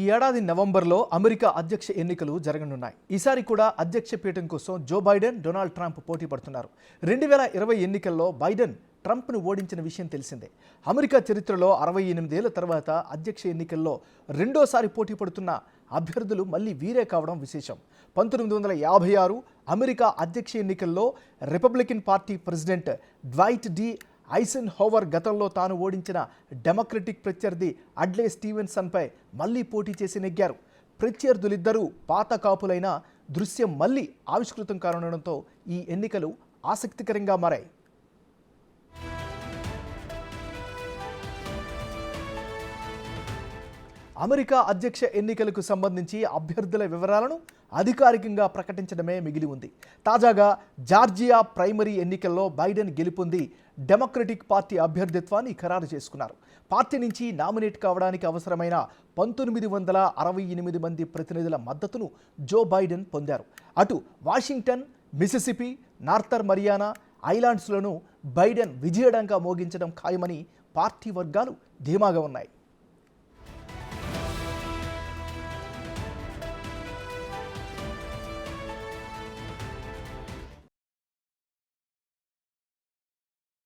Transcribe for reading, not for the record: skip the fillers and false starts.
ఈ ఏడాది నవంబర్లో అమెరికా అధ్యక్ష ఎన్నికలు జరగనున్నాయి. ఈసారి కూడా అధ్యక్ష పీఠం కోసం జో బైడెన్, డొనాల్డ్ ట్రంప్ పోటీ పడుతున్నారు. 2020 ఎన్నికల్లో బైడెన్ ట్రంప్ను ఓడించిన విషయం తెలిసిందే. అమెరికా చరిత్రలో 68 ఏళ్ల తర్వాత అధ్యక్ష ఎన్నికల్లో రెండోసారి పోటీ పడుతున్న అభ్యర్థులు మళ్ళీ వీరే కావడం విశేషం. 1956 అమెరికా అధ్యక్ష ఎన్నికల్లో Republican party president Dwight D Eisenhower గతంలో తాను ఓడించిన డెమోక్రటిక్ ప్రత్యర్థి అడ్లే స్టీవెన్సన్పై మళ్లీ పోటీ చేసి నెగ్గారు. ప్రత్యర్థులిద్దరూ పాత కాపులైన దృశ్యం మళ్లీ ఆవిష్కృతం కానుండడంతో ఈ ఎన్నికలు ఆసక్తికరంగా మారాయి. అమెరికా అధ్యక్ష ఎన్నికలకు సంబంధించి అభ్యర్థుల వివరాలను అధికారికంగా ప్రకటించడమే మిగిలి ఉంది. తాజాగా జార్జియా ప్రైమరీ ఎన్నికల్లో బైడెన్ గెలుపొంది డెమోక్రటిక్ పార్టీ అభ్యర్థిత్వాన్ని ఖరారు చేసుకున్నారు. పార్టీ నుంచి నామినేట్ కావడానికి అవసరమైన 1968 మంది ప్రతినిధుల మద్దతును జో బైడెన్ పొందారు. అటు వాషింగ్టన్, మిసిసిపి, నార్థర్ మరియానా ఐలాండ్స్లోనూ బైడెన్ విజయడంగా మోగించడం ఖాయమని పార్టీ వర్గాలు ధీమాగా ఉన్నాయి.